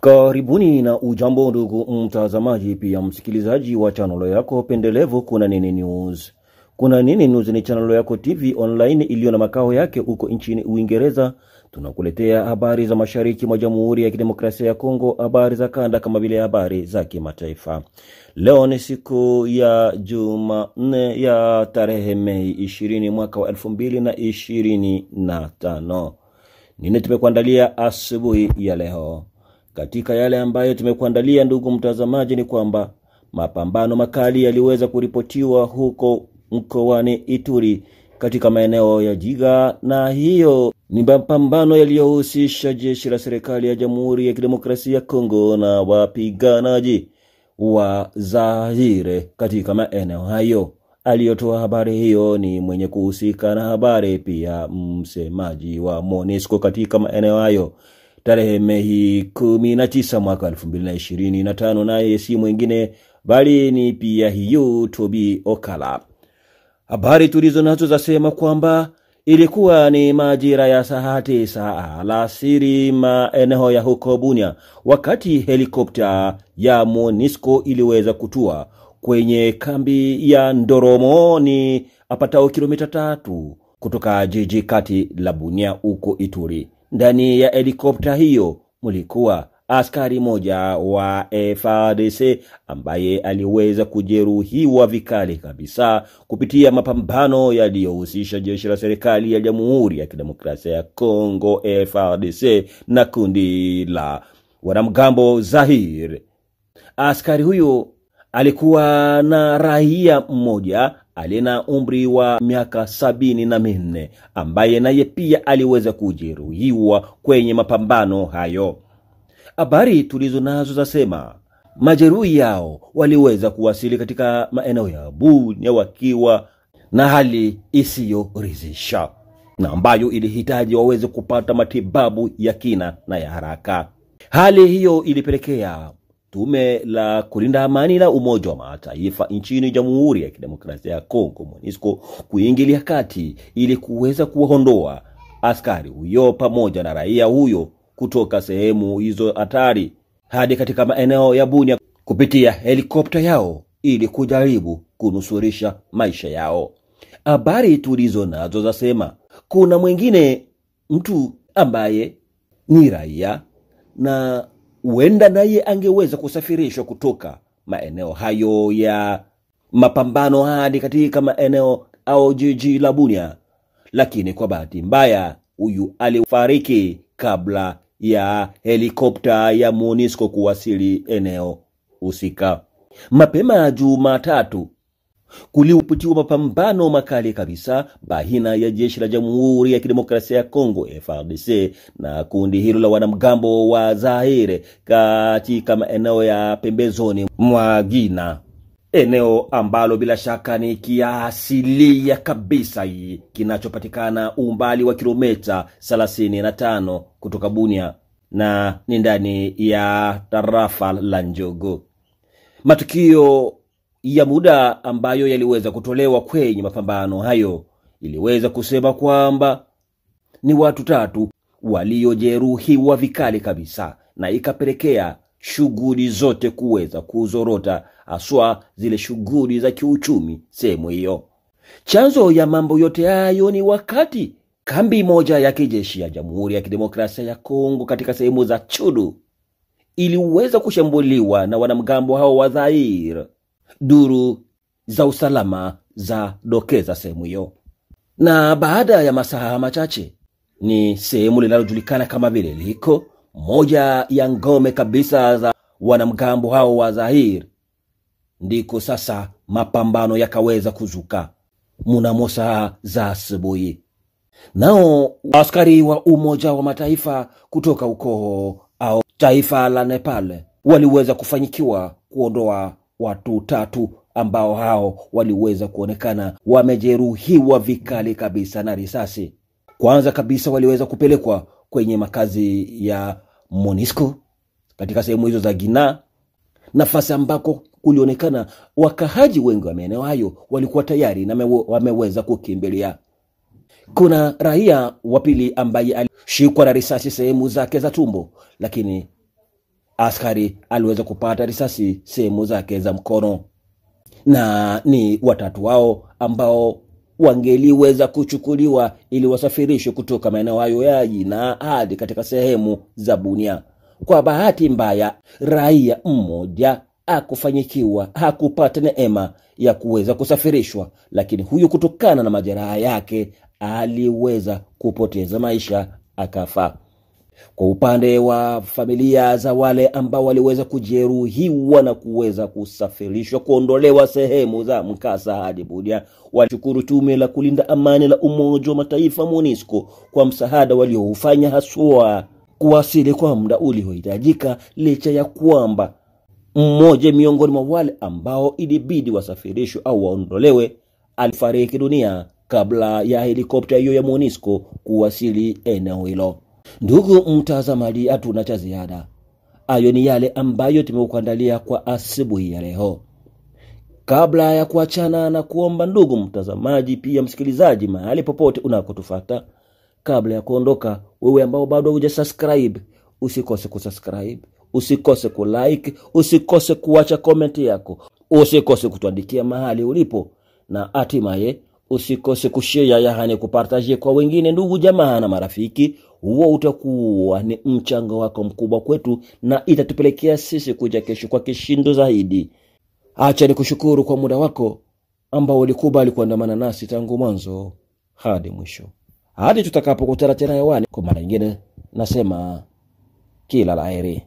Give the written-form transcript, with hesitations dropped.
Karibuni na ujambo ndugu mtazamaji pia msikilizaji wa channel yako pendelevu Kuna Nini News. Kuna Nini News ni channel yako TV online iliyo na makao yake huko nchini Uingereza. Tunakuletea habari za mashariki mwa Jamhuri ya Kidemokrasia ya Kongo, habari za kanda kama vile habari za kimataifa. Leo ni siku ya Jumanne ya tarehe Mei 20 mwaka wa 2025. Nini tumekuandalia asubuhi ya leo? Katika yale ambayo tumekuandalia ndugu mtazamaji ni kwamba mapambano makali yaliweza kuripotiwa huko mkoani Ituri katika maeneo ya Jiga, na hiyo ni mapambano yaliyohusisha jeshi la serikali ya Jamhuri ya Kidemokrasia ya Kongo na wapiganaji wa Zaire katika maeneo hayo. Aliyotoa habari hiyo ni mwenye kuhusika na habari pia msemaji wa MONUSCO katika maeneo hayo. Tarehe Mei 19 mwaka 2025, naye si mwingine bali ni pia hiyo Toby Okala. Habari tulizo nazo zasema kwamba ilikuwa ni majira ya saa 9 alasiri maeneo ya huko Bunia, wakati helikopta ya MONUSCO iliweza kutua kwenye kambi ya Ndoromo, ni apatao kilomita 3 kutoka jiji kati la Bunia huko Ituri. Ndani ya helikopta hiyo mulikuwa askari moja wa FARDC ambaye aliweza kujeruhiwa vikali kabisa kupitia mapambano yaliyohusisha jeshi la serikali ya Jamhuri ya Kidemokrasia ya Kongo FARDC na kundi la wanamgambo Zaire. Askari huyo alikuwa na raia mmoja alina umri wa miaka 74 ambaye naye pia aliweza kujeruhiwa kwenye mapambano hayo. Habari tulizo nazo zasema majeruhi yao waliweza kuwasili katika maeneo ya Bunia wakiwa na hali isiyoridhisha, na ambayo ilihitaji waweze kupata matibabu ya kina na ya haraka. Hali hiyo ilipelekea Tume la kulinda amani la Umoja wa Mataifa nchini Jamhuri ya Kidemokrasia ya Kongo MONUSCO kuingilia kati ili kuweza kuondoa askari huyo pamoja na raia huyo kutoka sehemu hizo hatari hadi katika maeneo ya Bunia kupitia helikopta yao ili kujaribu kunusurisha maisha yao. Habari tulizo nazo zasema kuna mwingine mtu ambaye ni raia na huenda naye angeweza kusafirishwa kutoka maeneo hayo ya mapambano hadi katika maeneo au jiji la Bunia, lakini kwa bahati mbaya huyu alifariki kabla ya helikopta ya MONUSCO kuwasili eneo husika. Mapema Jumatatu kuliputiwa mapambano makali kabisa baina ya jeshi la Jamhuri ya Kidemokrasia ya Kongo FARDC na kundi hilo la wanamgambo wa Zaire katika maeneo ya pembezoni mwa Gina, eneo ambalo bila shaka ni kiasilia kabisa kinachopatikana umbali wa kilomita 35 kutoka Bunia na ni ndani ya tarafa la Njogo. Matukio ya muda ambayo yaliweza kutolewa kwenye mapambano hayo iliweza kusema kwamba ni watu 3 waliojeruhiwa vikali kabisa, na ikapelekea shughuli zote kuweza kuzorota, haswa zile shughuli za kiuchumi sehemu hiyo. Chanzo ya mambo yote hayo ni wakati kambi moja ya kijeshi ya Jamhuri ya Kidemokrasia ya Kongo katika sehemu za Chudu iliweza kushambuliwa na wanamgambo hao wa Zaire. Duru za usalama za dokeza sehemu hiyo, na baada ya masaa machache ni sehemu linalojulikana kama vile liko moja ya ngome kabisa za wanamgambo hao wa Zaire, ndiko sasa mapambano yakaweza kuzuka mnamo saa za asubuhi. Nao askari wa Umoja wa Mataifa kutoka ukoo au taifa la Nepal waliweza kufanyikiwa kuondoa watu 3 ambao hao waliweza kuonekana wamejeruhiwa vikali kabisa na risasi. Kwanza kabisa waliweza kupelekwa kwenye makazi ya MONUSCO katika sehemu hizo za Gina, nafasi ambako kulionekana wakahaji wengi wa maeneo hayo walikuwa tayari na wameweza kukimbilia. Kuna raia wa pili ambaye alishikwa na risasi sehemu zake za tumbo, lakini askari aliweza kupata risasi sehemu zake za mkono, na ni watatu wao ambao wangeliweza kuchukuliwa ili wasafirishwe kutoka maeneo hayo ya Jina hadi katika sehemu za Bunia. Kwa bahati mbaya, raia mmoja hakufanyikiwa, hakupata neema ya kuweza kusafirishwa, lakini huyu kutokana na majeraha yake aliweza kupoteza maisha, akafa. Kwa upande wa familia za wale ambao waliweza kujeruhiwa na kuweza kusafirishwa kuondolewa sehemu za mkasa hadi Bunia, walishukuru tume la kulinda amani la Umoja wa Mataifa MONUSCO kwa msaada walioufanya, haswa kuwasili kwa muda uliohitajika, licha ya kwamba mmoja miongoni mwa wale ambao ilibidi wasafirishwe au waondolewe alifariki dunia kabla ya helikopta hiyo ya MONUSCO kuwasili eneo hilo. Ndugu mtazamaji, hatuna cha ziada. Hayo ni yale ambayo tumekuandalia kwa asubuhi ya leo. Kabla ya kuachana na kuomba, ndugu mtazamaji pia msikilizaji mahali popote unakotufuata, kabla ya kuondoka, wewe ambao bado hujasubscribe, usikose kusubscribe, usikose kulike, usikose kuacha comment yako, usikose kutuandikia mahali ulipo, na hatimaye usikose kushare, yaani kupartage kwa wengine, ndugu jamaa na marafiki. Huo utakuwa ni mchango wako mkubwa kwetu na itatupelekea sisi kuja kesho kwa kishindo zaidi. Acha nikushukuru kwa muda wako ambao ulikubali kuandamana nasi tangu mwanzo hadi mwisho. Hadi tutakapokutana tena hewani kwa mara nyingine, nasema kila laheri.